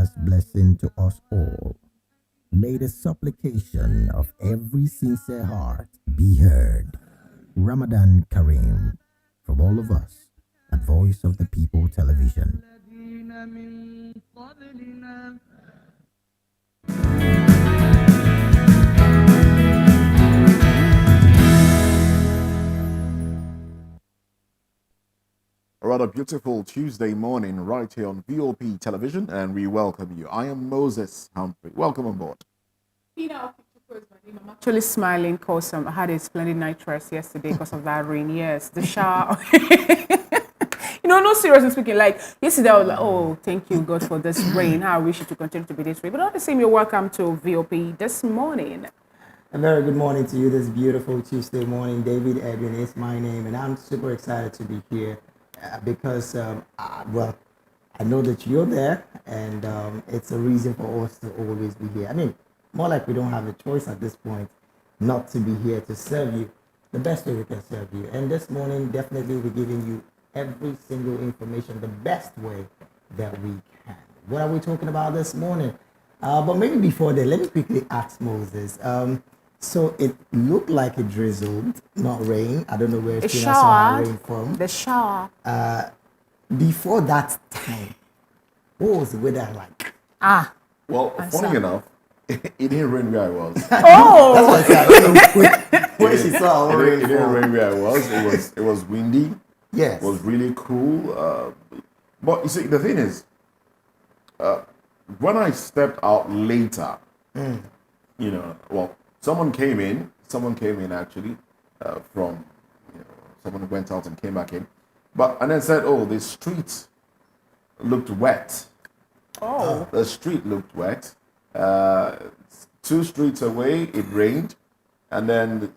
Allah's blessing to us all. May the supplication of every sincere heart be heard. Ramadan Kareem from all of us at Voice of the People Television. A rather beautiful Tuesday morning right here on VOP television, and we welcome you. I am Moses Humphrey. Welcome on board. I'm actually smiling because I had a splendid night rest yesterday because of that rain. Yes, the shower. No, seriously speaking, like yesterday I was like, oh, thank you, God, for this rain. I wish it to continue to be this way. But all the same, you're welcome to VOP this morning. A very good morning to you this beautiful Tuesday morning. David Edwin is my name, and I'm super excited to be here because, I know that you're there, and it's a reason for us to always be here. I mean, more like we don't have a choice at this point not to be here to serve you the best way we can serve you. And this morning, definitely, we're giving you every single information the best way that we can. What are we talking about this morning? But maybe before that, let me quickly ask Moses. So it looked like it drizzled, not rain. I don't know where A Tina saw shower. rain from. The shower. Before that time, what was the weather like? Well, funny enough, it didn't rain where I was. Oh, That's what I said. I don't know where she saw It rain didn't from. rain where I was. It was windy. Yes. It was really cool. But you see, the thing is, when I stepped out later, someone came in. Someone came in actually from, someone went out and came back in, and then said, "Oh, the street looked wet." oh. The street looked wet. 2 streets away, it rained, and then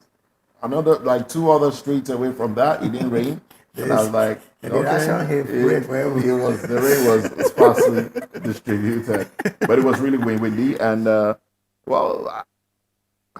another, like 2 other streets away from that, it didn't rain. And I was like, the Russian hate rain for everyone. the rain was sparsely distributed, but it was really windy. And I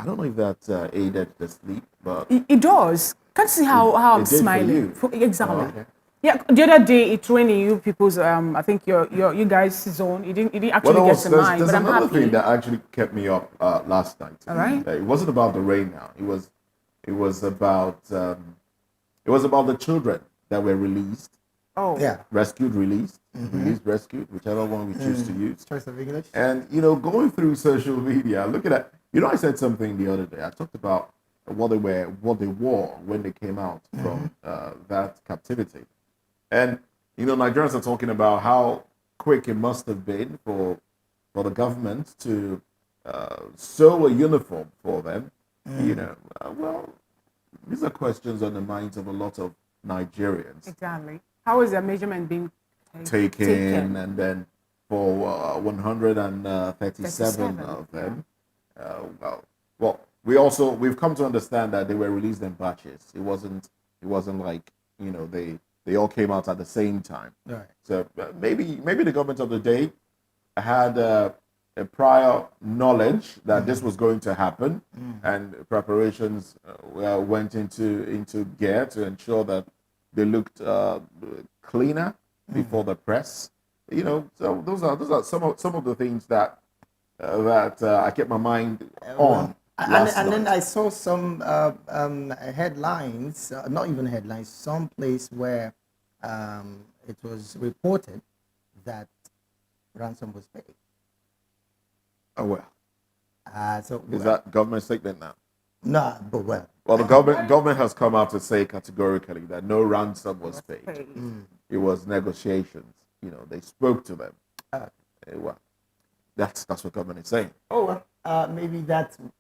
don't know if that aided the sleep, but It does. Can't see how I'm it did for smiling. you. Exactly. Oh, okay. Yeah, the other day it rained in you people's. I think you guys' zone. It didn't actually get to mine, there's but I'm another happy. thing that actually kept me up last night. All right. It wasn't about the rain now. It was about the children that were released, Oh, Yeah. rescued, released, rescued, whichever one we choose to use. Choice of English. And going through social media, looking at, I said something the other day. I talked about what they wore when they came out from that captivity, and Nigerians are talking about how quick it must have been for the government to sew a uniform for them. These are questions on the minds of a lot of Nigerians. exactly. How is the measurement being Taken, and then for 137 37, of them. We've come to understand that they were released in batches. It wasn't like they all came out at the same time. Right. So maybe the government of the day had a prior knowledge that this was going to happen, and preparations went into gear to ensure that they looked cleaner before the press. So those are some of the things that I kept my mind on. And then I saw some headlines, not even headlines, some place where it was reported that ransom was paid. Oh well, So is that government statement now? no, but well, Well, the government has come out to say categorically that no ransom was paid. It was negotiations. They spoke to them. Well, that's what government is saying. maybe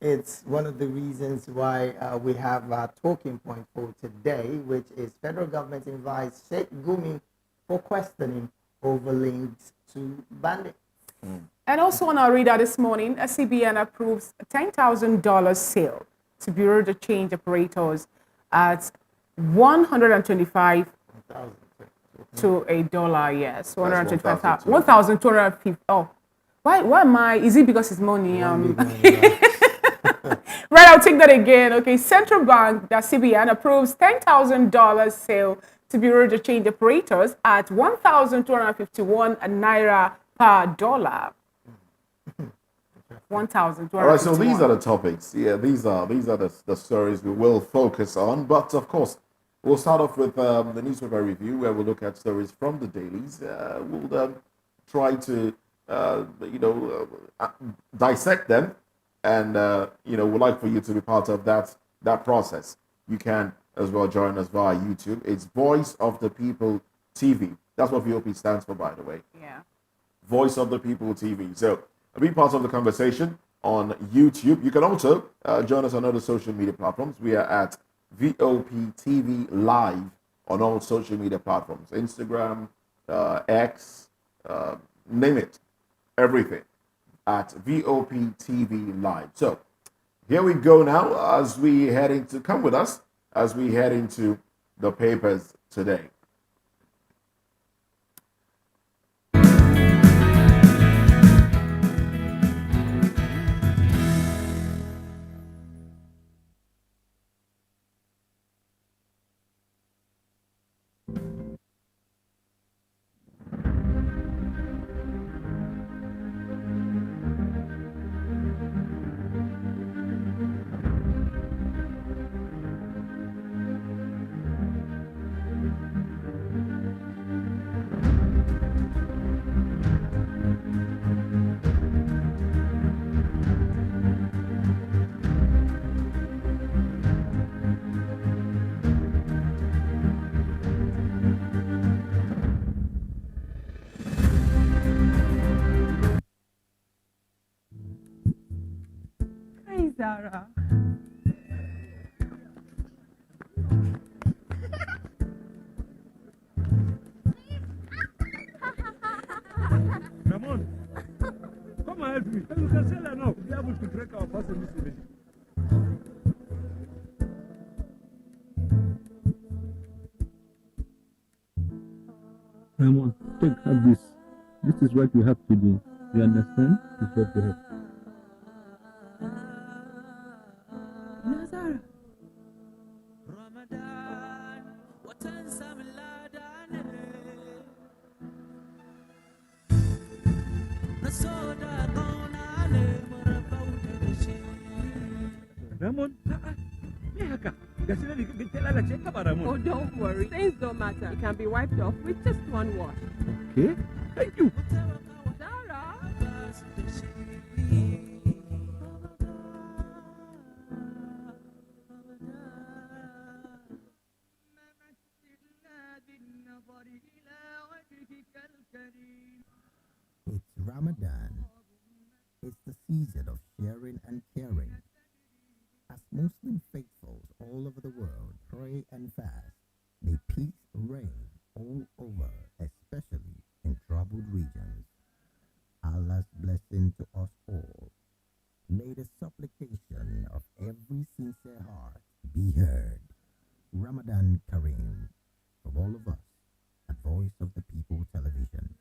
it's one of the reasons why we have our talking point for today, which is federal government invites Sheikh Gumi for questioning over links to bandits. And also on our radar this morning, SCBN approves $10,000 sale to Bureau de Change operators at 125 to a dollar. Yes, 125,000, 1,250. Oh, why am I? Is it because it's money? Right, I'll take that again. Okay, Central Bank, the CBN, approves $10,000 sale to Bureau de Change operators at 1,251 naira per dollar. All right, so these are 1,251. the topics. Yeah, these are the stories we will focus on. But of course, we'll start off with the newspaper review, where we'll look at stories from the dailies. We'll try to dissect them, and we'd like for you to be part of that process. You can as well join us via YouTube. It's Voice of the People TV. That's what VOP stands for, by the way. Yeah. Voice of the People TV. So be part of the conversation on YouTube. You can also join us on other social media platforms. We are at VOP TV Live on all social media platforms: Instagram, X, name it, everything at VOP TV Live. So here we go now as we head into, come with us as we head into the papers today. Hi, Zara. Ramon, come and help me. You can sell her now. Be able to break our fast in this village. Ramon, have this. This is what you have to do. You understand? This is what you have. No, Zara. Ramon, me haka. Gasila ni kitela la cheka ba Ramon. Oh, don't worry. Things don't matter. It can be wiped off with just one wash. Okay. Thank you. Zara. It's Ramadan. It's the season of sharing and caring. As Muslim faithfuls all over the world pray and fast, may peace reign all over, especially in troubled regions. Allah's blessing to us all. May the supplication of every sincere heart be heard. Ramadan Kareem, from all of us at Voice of the People Television.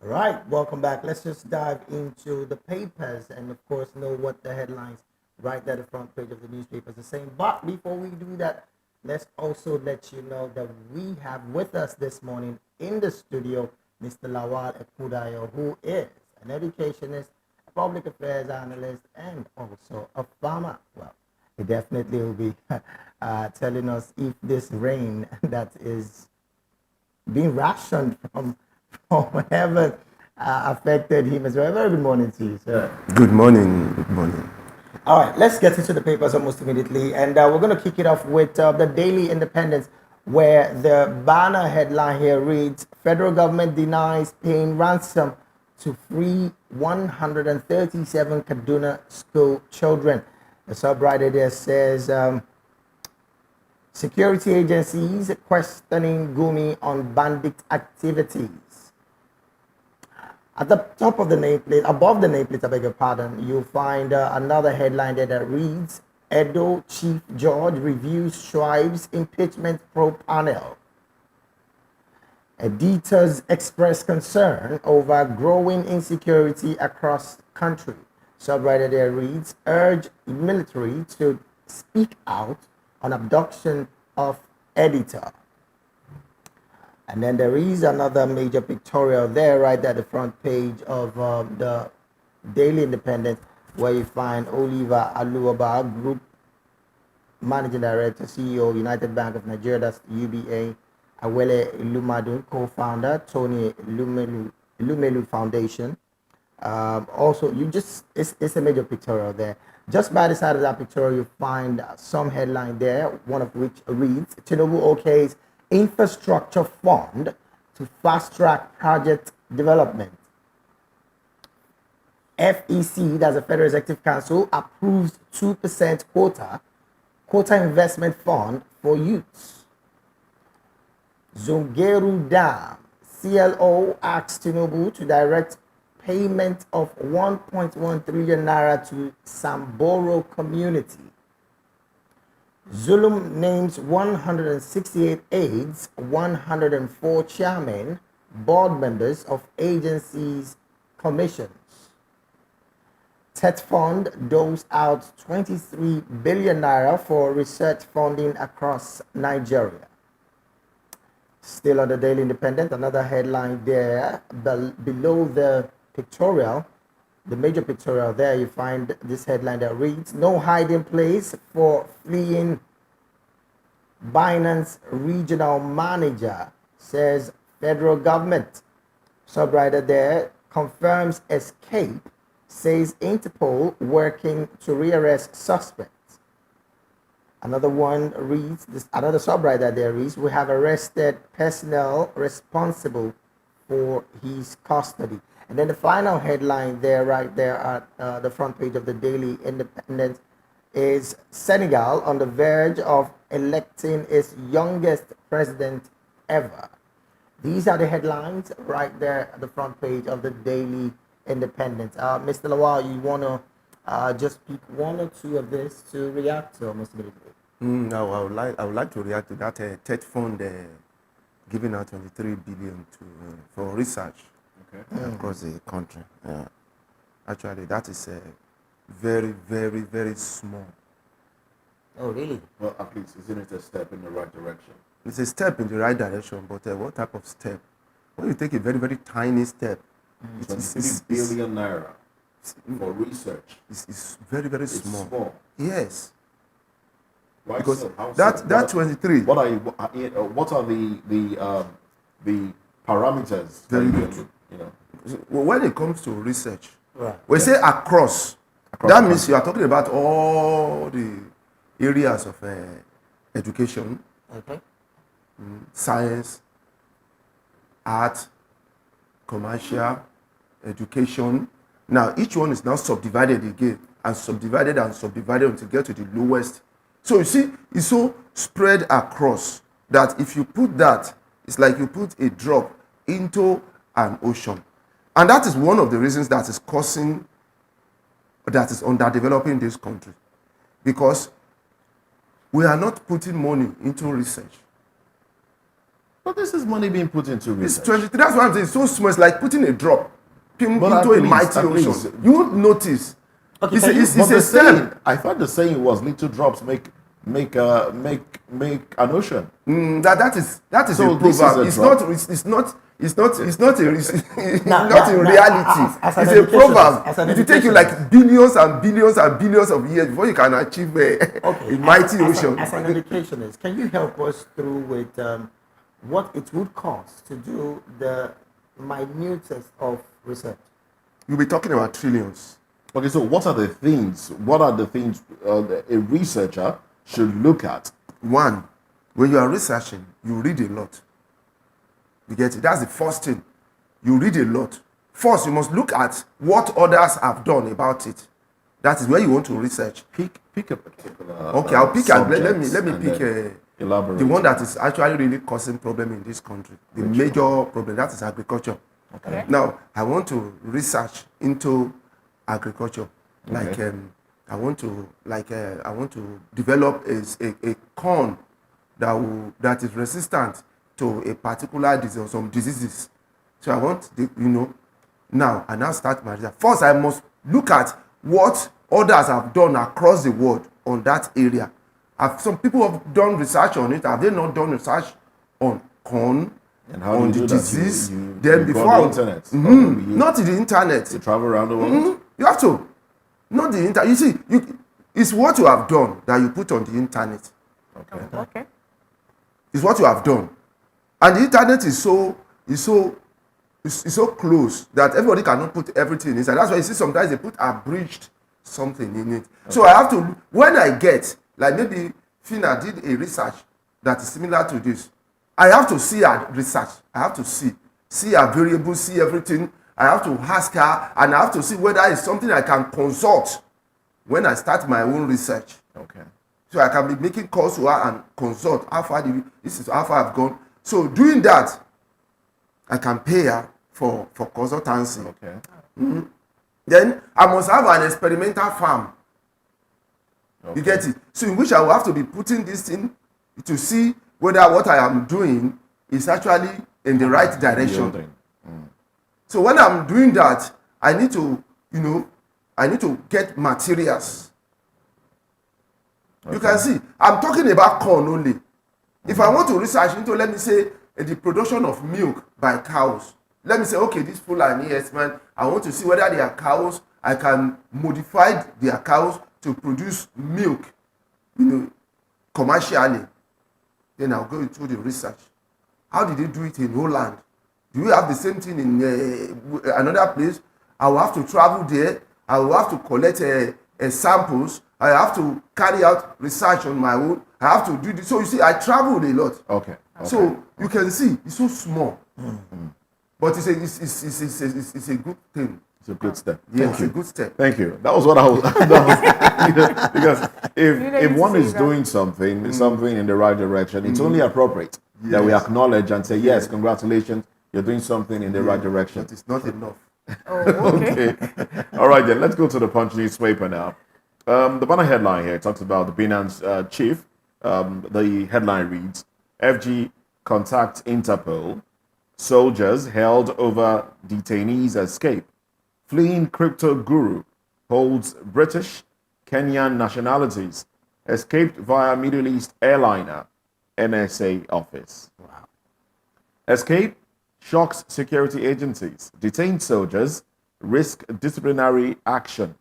All right, welcome back. Let's just dive into the papers and, of course, know what the headlines right at the front page of the newspapers are saying. But before we do that, let's also let you know that we have with us this morning in the studio Mr. Lawal Ekudayo, who is an educationist, a public affairs analyst, and also a farmer. Well, he definitely will be telling us if this rain that is being rationed from heaven affected him as well. Very good morning to you, sir. Good morning. Good morning. All right, let's get into the papers almost immediately. And we're going to kick it off with the Daily Independence, where the banner headline here reads, Federal government denies paying ransom to free 137 Kaduna school children. The subwriter there says, security agencies questioning Gumi on bandit activities. At the top of the nameplate, above the nameplate, I beg your pardon, you'll find another headline there that reads, Edo Chief Judge reviews Schweib's impeachment probe panel. Editors express concern over growing insecurity across country. Subwriter there reads, urge military to speak out on abduction of editor. And then there is another major pictorial there, right at the front page of the Daily Independent, where you find Oliver Aluoba, Group Managing Director, CEO, United Bank of Nigeria, that's UBA, Awele Ilumadun, co-founder, Tony Ilumelu Foundation. Also, it's a major pictorial there. Just by the side of that pictorial, you find some headline there, one of which reads, Tinubu OK's infrastructure fund to fast-track project development. FEC, that's the Federal Executive Council, approves 2% quota investment fund for youths. Zungeru Dam, CLO asks Tinubu to direct payment of 1.1 trillion naira to Samboro community. Zulum names 168 aides, 104 chairmen, board members of agencies, commissions. TET Fund doles out 23 billion naira for research funding across Nigeria. Still on the Daily Independent, another headline there below the pictorial, the major pictorial there, you find this headline that reads, no hiding place for fleeing Binance regional manager, says federal government. Subwriter there confirms escape, says Interpol working to rearrest suspects. Another one reads, another subwriter there reads, we have arrested personnel responsible for his custody. And then the final headline there, right there at the front page of the Daily Independent, is Senegal on the verge of electing its youngest president ever. These are the headlines right there at the front page of the Daily Independent. Mr. Lawal, you want to just pick one or two of this to react to, Mr. Military? No, I would like to react to that TED fund giving out 23 billion for research across the country. Actually, that is very, very, very small. Oh, really? Well, at least isn't it a step in the right direction? It's a step in the right direction, but what type of step? When you take a very, very tiny step, it's billion naira for research. It's very, very It's small. small. Yes. Why Because so? How that so? that 23. What are the parameters? Very that good. You know, When it comes to research, Right. we say across Across that the means you are talking about all the areas of education, Okay. science, art, commercial, education. Now each one is now subdivided again and subdivided until you get to the lowest. So you see, it's so spread across that if you put that, it's like you put a drop into an ocean. And that is one of the reasons that is causing, that is underdeveloping this country. Because we are not putting money into research. but this is money being put into It's research. 23, that's why I'm saying it's so small. It's like putting a drop But into at a least- mighty at ocean. least- You won't notice. Okay, It's can a, you- it's, But it's a the saying, step. I thought the saying was little drops make an ocean. That is So a this is proverb. a It's drop. not Now, not in now, reality. as an It's a educationist, proverb. as an It will take you educationist. like billions and billions and billions of years before you can achieve a mighty ocean. As an educationist, can you help us through with what it would cost to do the minutest of research? You'll be talking about trillions. Okay, so what are the things? What are the things a researcher should look at? One, when you are researching, you read a lot. You get it? That's the first thing. You read a lot. First, you must look at what others have done about it. That is where you want to research. Pick a particular. Okay, I'll pick. Let me subject and pick then elaborate. the one that is actually really causing problem in this country. The major problem, that is agriculture. Okay. Now, I want to research into agriculture. Like I want to develop a corn that is resistant to a particular disease or some diseases. So I want the, now I now start my research. First, I must look at what others have done across the world on that area. Have some people have done research on it? Have they not done research on corn? And how on do you the do disease? that? You Then go before on the internet. not the internet. You travel around the world. You have to. Not the internet. You see, it's what you have done that you put on the internet. Okay. It's what you have done. And the internet is so close that everybody cannot put everything inside. That's why you see sometimes they put abridged something in it. So I have to, when I get, like maybe Fina did a research that is similar to this, I have to see her research. I have to see her variables, see everything. I have to ask her, and I have to see whether it's something I can consult when I start my own research. Okay. So I can be making calls to her and consult this is how far I've gone. So doing that, I can pay her for consultancy. Okay. Then I must have an experimental farm. Okay. You get it? So in which I will have to be putting this in to see whether what I am doing is actually in the right direction. Yielding. So when I'm doing that, I need to get materials. You can see, I'm talking about corn only. If I want to research into, let me say, the production of milk by cows, let me say, okay, this Fulani, yes, man, I want to see whether their cows, I can modify their cows to produce milk, commercially. Then I'll go into the research. How did they do it in Holland? Do we have the same thing in another place? I will have to travel there. I will have to collect samples. I have to carry out research on my own. I have to do this. So you see, I traveled a lot. Okay. So you can see, it's so small. But it's a good thing. It's a good step. Yeah, it's a good step. Thank you. That was what I was. Because if need one to is say that. doing something in the right direction, it's only appropriate that we acknowledge and say, yes, congratulations, you're doing something in the right direction. But it's not enough. Oh, okay. Okay. All right, then let's go to the Punch newspaper now. The banner headline here talks about the Binance chief. The headline reads, FG contacts Interpol. Soldiers held over detainees escape. Fleeing crypto guru holds British, Kenyan nationalities. Escaped via Middle East airliner. NSA office. Wow. Escape shocks security agencies. Detained soldiers risk disciplinary action.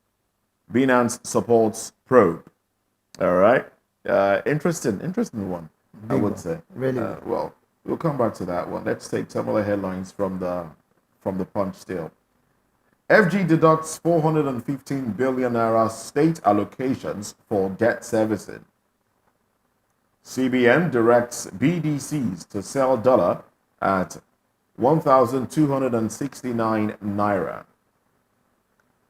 Binance supports probe. All right. Interesting one, I would say. Really? Well, we'll come back to that one. Let's take some of the headlines from the Punch still. FG deducts 415 billion naira state allocations for debt servicing. CBN directs BDCs to sell dollar at 1,269 naira.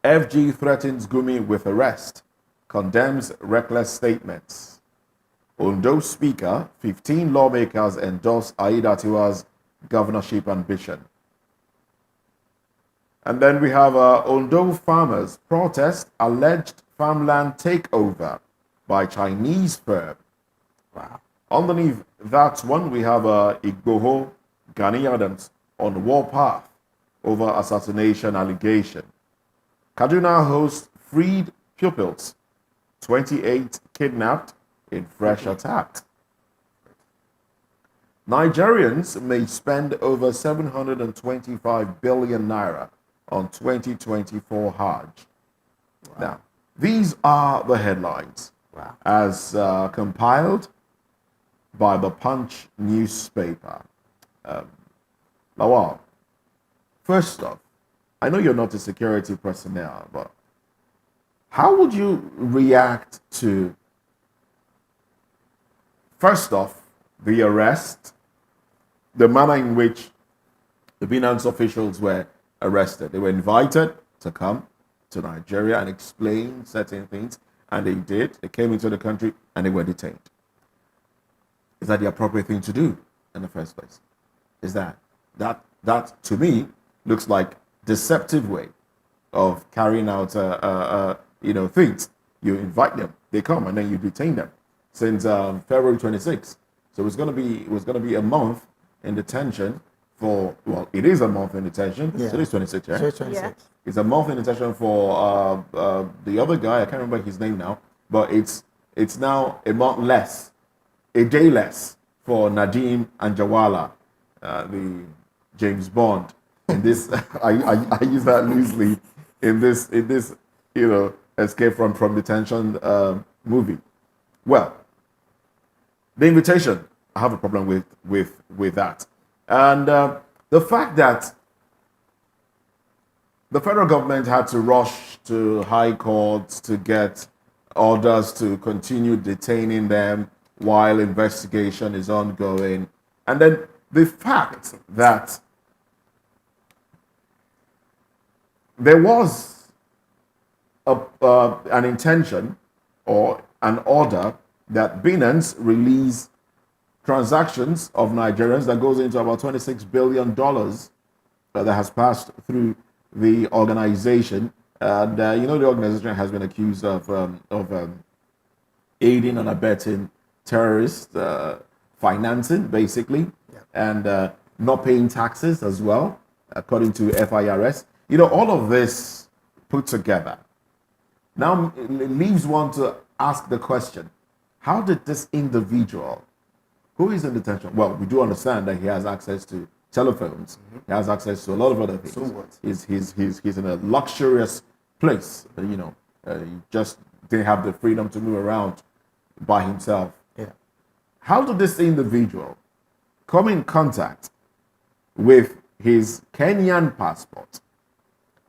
FG threatens Gumi with arrest, condemns reckless statements. Ondo Speaker, 15 lawmakers endorse Aida Tiwa's governorship ambition. And then we have Ondo farmers protest alleged farmland takeover by Chinese firm. Wow. Underneath that one, we have Igboho Gani Adams on warpath over assassination allegation. Kaduna hosts freed pupils, 28 kidnapped in fresh attack. Nigerians may spend over 725 billion naira on 2024 Hajj. Wow. Now, these are the headlines as compiled by the Punch newspaper. Lawal, first off, I know you're not a security personnel, but how would you react to, first off, the arrest, the manner in which the Binance officials were arrested? They were invited to come to Nigeria and explain certain things, and they did. They came into the country and they were detained. Is that the appropriate thing to do in the first place? Is that to me looks like deceptive way of carrying out things. You invite them, they come, and then you detain them since February 26th. So it was going to be a month in detention for, well, it is a month in detention. Yeah. So it is 26, right? So 26. It's a month in detention for the other guy. I can't remember his name now, but it's now a month less, a day less for Nadeem Anjawala, the James Bond. In this, I use that loosely in this escape from detention movie. Well, the invitation, I have a problem with that, and the fact that the federal government had to rush to high courts to get orders to continue detaining them while investigation is ongoing. And then the fact that there was an intention or an order that Binance release transactions of Nigerians that goes into about $26 billion that has passed through the organization. And the organization has been accused of aiding and abetting terrorist financing, basically, and not paying taxes as well, according to FIRS. All of this put together now leaves one to ask the question: how did this individual, who is in detention? Well, we do understand that he has access to telephones. He has access to a lot of other things. So what? He's in a luxurious place. He just didn't have the freedom to move around by himself. Yeah. How did this individual come in contact with his Kenyan passport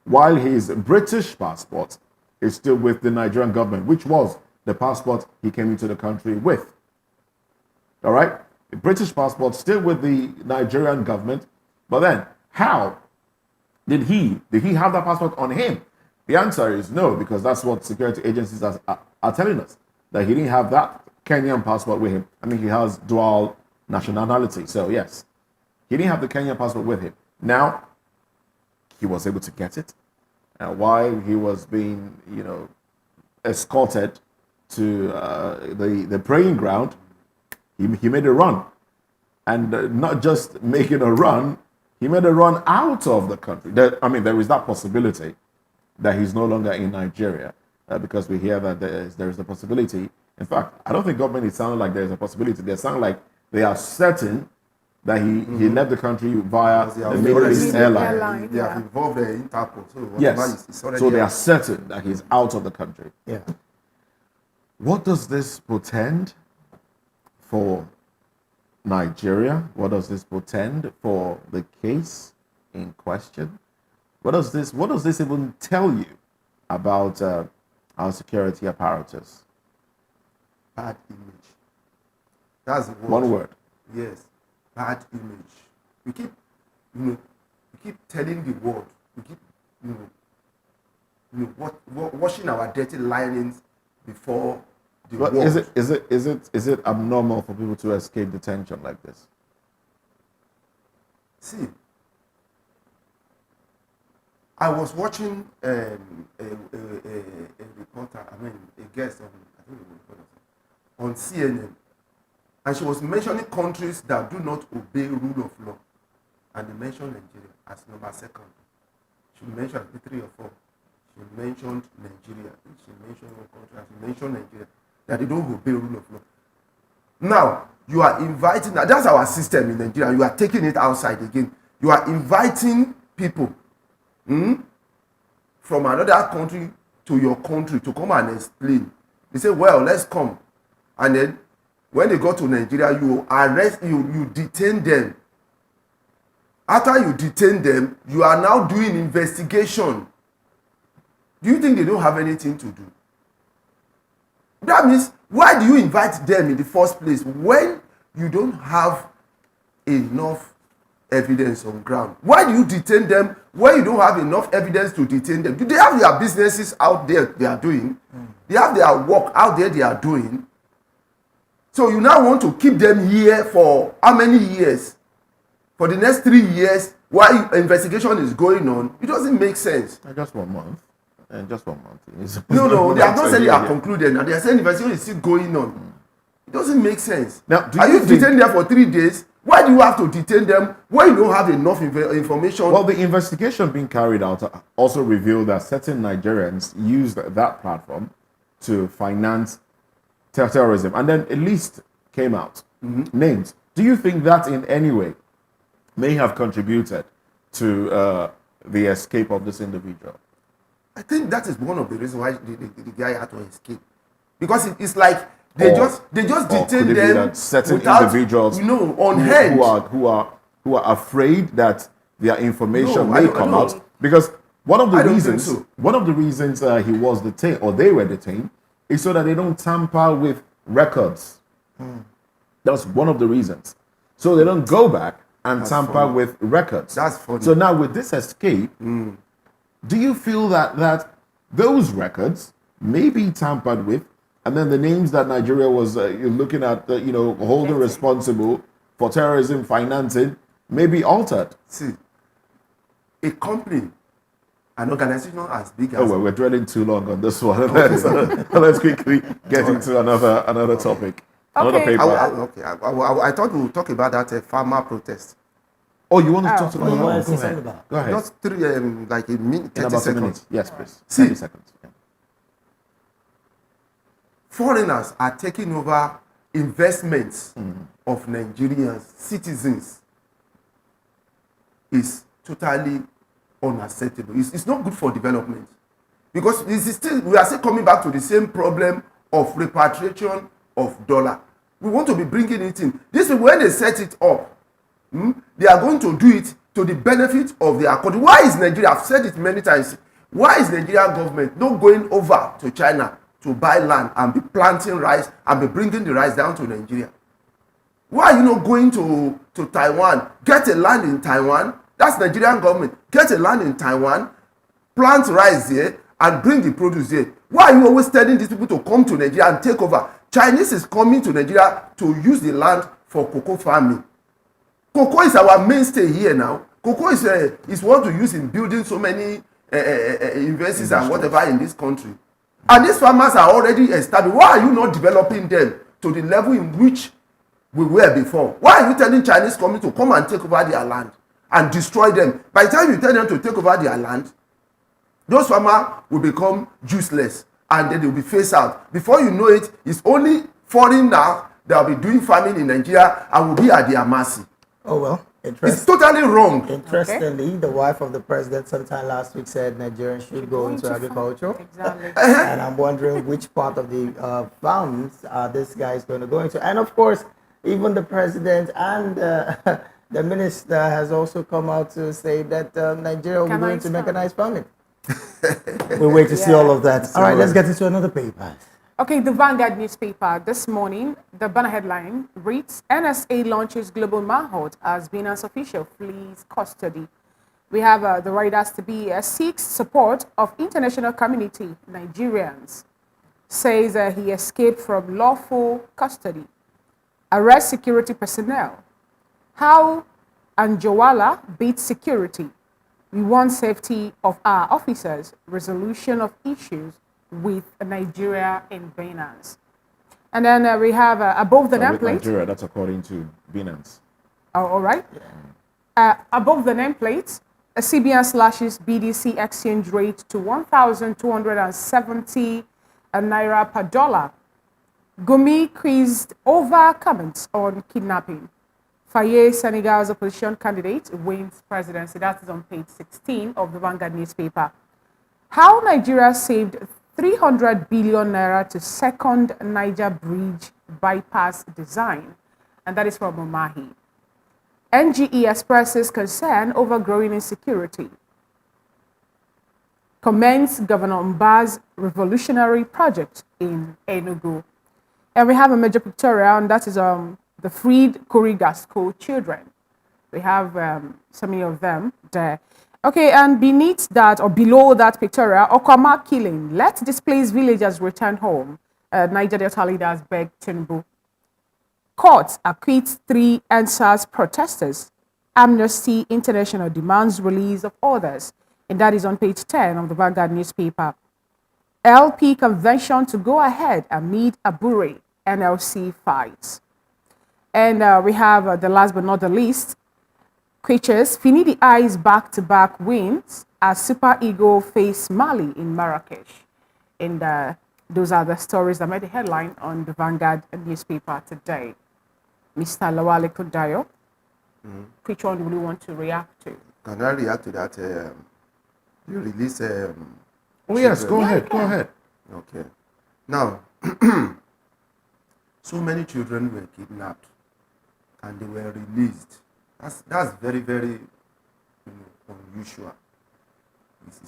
while his British passport is still with the Nigerian government, which was the passport he came into the country with? All right? The British passport still with the Nigerian government, but then how did he have that passport on him? The answer is no, because that's what security agencies are telling us, that he didn't have that Kenyan passport with him. I mean, he has dual nationality, so yes, he didn't have the Kenyan passport with him. Now, he was able to get it, and while he was being, escorted to the praying ground, he made a run, and not just making a run, he made a run out of the country. There is that possibility that he's no longer in Nigeria, because we hear that there is a possibility. In fact, I don't think government is sounding like there is a possibility. They sound like they are certain that he left the country via the Middle East airline. They have involved the Interpol. So Yes, so they are certain that he's out of the country. Yeah. What does this portend for Nigeria? What does this portend for the case in question? What does this even tell you about our security apparatus? Bad image. That's the word. One word. Yes, bad image. We keep telling the world. We keep, washing our dirty linings before the But world. is it abnormal for people to escape detention like this? See, I was watching a reporter, a guest on CNN, and she was mentioning countries that do not obey rule of law, and they mentioned Nigeria as number second. She mentioned 3 or 4. She mentioned Nigeria. She mentioned one country. She mentioned Nigeria, that they don't obey rule of law. Now you are inviting. That's our system in Nigeria. You are taking it outside again. You are inviting people from another country to your country to come and explain. They say, well, let's come. And then when they go to Nigeria, you arrest, you detain them. After you detain them, you are now doing investigation. Do you think they don't have anything to do? That means, why do you invite them in the first place when you don't have enough evidence on ground? Why do you detain them when you don't have enough evidence to detain them? Do they have their businesses out there they are doing? They have their work out there they are doing. So you now want to keep them here for how many years? For the next 3 years while investigation is going on? It doesn't make sense. Just 1 month. And just 1 month. No, they have not said they are concluded, and they are saying investigation is still going on. It doesn't make sense. Now, Are you detained there for 3 days Why do you have to detain them when you don't have enough information? Well, the investigation being carried out also revealed that certain Nigerians used that platform to finance terrorism, and then a list came out, names. Do you think that in any way may have contributed to the escape of this individual? I think that is one of the reasons why the guy had to escape, because it's like they just detain them certain without, individuals, on hand, who are afraid that their information No, may I don't come know. out, because one of the I don't reasons think so. he was detained, or they were detained, is so that they don't tamper with records. That's one of the reasons. So they don't go back and tamper funny. with records. That's funny. So now with this escape, do you feel that those records may be tampered with, and then the names that Nigeria was looking at, holding responsible for terrorism financing, may be altered? See, a company, an organization as big as... Oh, well, we're dwelling too long on this one. Let's quickly get into another topic. Another Okay. paper. I thought we would talk about that farmer protest. Oh, you want to talk you about want to say Go something ahead. about? Go ahead. Just like a minute, In 30 about 2 seconds. minutes. Yes, please. See. 30 seconds. Yeah. Foreigners are taking over investments of Nigerians, citizens. Is totally unacceptable. It's not good for development, because we are still coming back to the same problem of repatriation of dollar. We want to be bringing it in. This is when they set it up. They are going to do it to the benefit of their country. Why is Nigeria? I've said it many times. Why is Nigerian government not going over to China to buy land and be planting rice and be bringing the rice down to Nigeria? Why are you not going to Taiwan? Get a land in Taiwan. That's Nigerian government. Get a land in Taiwan, plant rice there, and bring the produce there. Why are you always telling these people to come to Nigeria and take over? Chinese is coming to Nigeria to use the land for cocoa farming. Cocoa is our mainstay here now. Cocoa is what we use in building so many universities and whatever in this country. And these farmers are already established. Why are you not developing them to the level in which we were before? Why are you telling Chinese coming to come and take over their land and destroy them? By the time you tell them to take over their land, those farmers will become useless and then they will be phased out. Before you know it, it's only foreign now that will be doing farming in Nigeria and will be at their mercy. Oh, well, It's interesting. totally wrong. Interestingly, the wife of the president sometime last week said Nigerians should go into agriculture. Exactly. And I'm wondering which part of the farms this guy is going to go into. And of course, even the president and the minister has also come out to say that Nigeria will be going to mechanized farming. We'll wait to see all of that. All right, let's get into another paper. Okay, the Vanguard newspaper this morning, the banner headline reads, NSA launches global manhunt as Binance official flees custody. We have the writers to be seeks support of international community, Nigerians. Says he escaped from lawful custody. Arrest security personnel. How Anjawala beats security. We want safety of our officers. Resolution of issues with Nigeria and Binance. And then we have above the With nameplate. Nigeria, that's according to Binance. Oh, all right. Above the nameplate, a CBN slashes BDC exchange rate to 1,270 naira per dollar. Gumi quizzed over comments on kidnapping. Faye, Senegal's opposition candidate, wins presidency. That is on page 16 of the Vanguard newspaper. How Nigeria saved 300 billion naira to second Niger bridge bypass design. And that is from Omahi. NGE expresses concern over growing insecurity. Commends Governor Mba's revolutionary project in Enugu. And we have a major pictorial, and that is the freed Kuriga school children. We have so many of them there. Okay, and beneath that, or below that pictorial, Okama killing. Let displaced villagers return home. Niger Delta leaders beg Tinubu. Court acquits 3 NSAS protesters. Amnesty International demands release of others. And that is on page 10 of the Vanguard newspaper. LP convention to go ahead amid Abure NLC fights. And we have the last but not the least, Creatures, Finidi Eyes back-to-back wins as Super Eagle face Mali in Marrakesh. And those are the stories that made the headline on the Vanguard newspaper today. Mr. Lawale Kundayo, which one do you want to react to? Can I react to that? You release. Oh yes, children? go ahead, go ahead. Okay. Now, so many children were kidnapped and they were released. That's very, very unusual.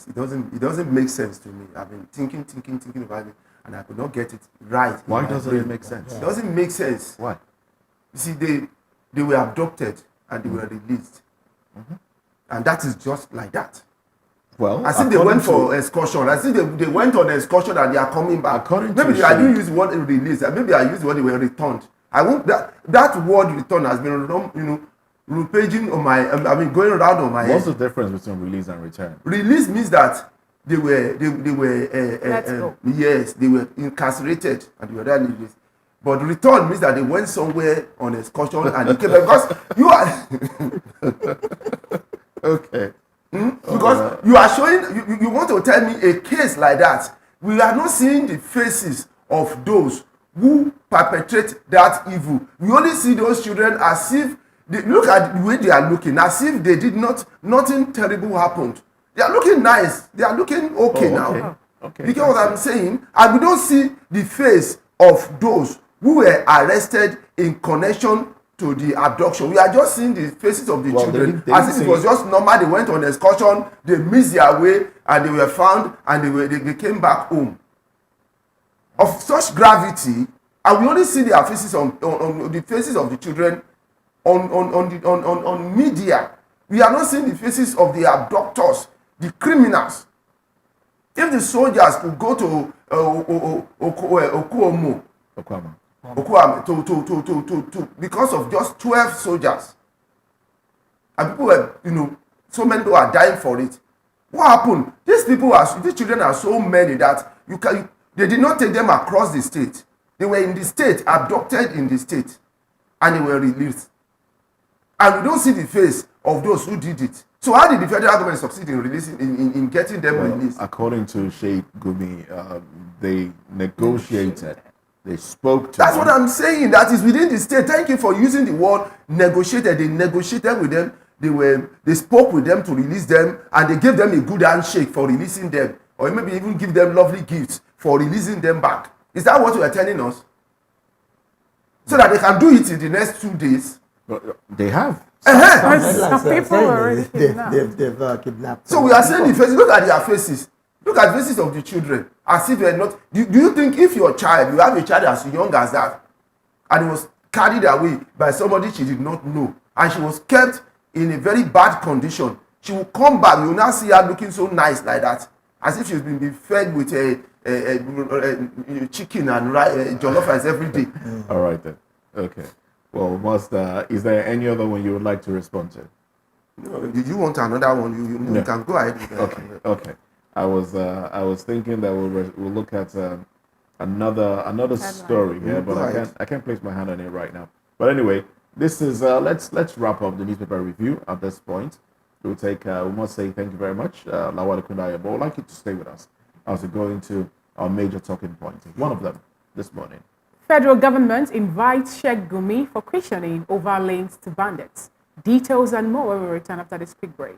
It doesn't make sense to me. I've been thinking about it, and I could not get it right. Why doesn't it make sense? It doesn't make sense. Why? You see, they were abducted and they were released, and that is just like that. Well, I think they went for excursion. I think they went on excursion and they are coming back. According to maybe I didn't use the word release. Maybe I used the word they were returned. I won't that word return has been rampaging on my. Going around on my head. What's the difference between release and return? Release means that they were Let's go. yes, they were incarcerated and they were then released. But return means that they went somewhere on excursion and they came back because you are Okay. because you are showing you want to tell me a case like that. We are not seeing the faces of those who perpetrate that evil. We only see those children as if they look at the way they are looking, as if they did nothing terrible happened. They are looking nice. They are looking okay now. Okay. You get what I'm saying? And we don't see the face of those who were arrested in connection to the abduction. We are just seeing the faces of the children as if it was just normal. They went on excursion, they missed their way, and they were found, and they came back home. Of such gravity, and we only see their faces on the faces of the children on media. We are not seeing the faces of the abductors, the criminals. If the soldiers could go to Okuama to because of just 12 soldiers, and people were, so many people are dying for it. What happened? These children are so many that they did not take them across the state. They were in the state, abducted in the state, and they were released. And we don't see the face of those who did it. So how did the federal government succeed in releasing, in getting them released? According to Sheikh Gumi, they negotiated. They spoke to That's them. what I'm saying. That is within the state. Thank you for using the word negotiated. They negotiated with them. They spoke with them to release them, and they gave them a good handshake for releasing them, or maybe even give them lovely gifts for releasing them back. Is that what you are telling us? So that they can do it in the next 2 days. They have. Some people are already kidnapped. They've kidnapped. So we are saying the faces. Look at their faces. Look at the faces of the children. As if they're not. Do you think if your child, you have a child as young as that, and he was carried away by somebody she did not know, and she was kept in a very bad condition, she will come back, you will now see her looking so nice like that, as if she's been fed with a chicken and jollof rice every day. All right then. Okay. Well, is there any other one you would like to respond to? No, you want another one? You can go ahead. Okay. I was thinking that we'll look at another story here, but I can't place my hand on it right now. But anyway, this is let's wrap up the newspaper review at this point. We must say thank you very much, Lawale Kundayo, but we'd like you to stay with us as we go into our major talking points. One of them this morning. Federal government invites Sheikh Gumi for questioning over links to bandits. Details and more when we return after this quick break.